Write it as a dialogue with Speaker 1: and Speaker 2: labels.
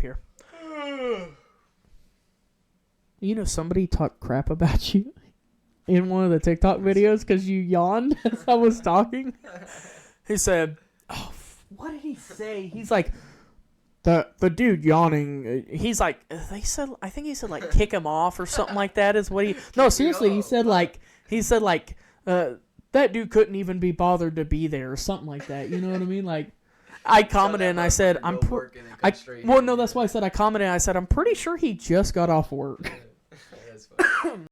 Speaker 1: here. You know, somebody talked crap about you in one of the TikTok videos because you yawned as I was talking. He said, "Oh, what did he say?" He's like, the dude yawning. He's like, I think he said like kick him off or something like that. Is what he? No, seriously, he said like that dude couldn't even be bothered to be there or something like that. You know what I mean? Like, I commented and I said, well, no, that's why I said I commented. And I said I'm pretty sure he just got off work.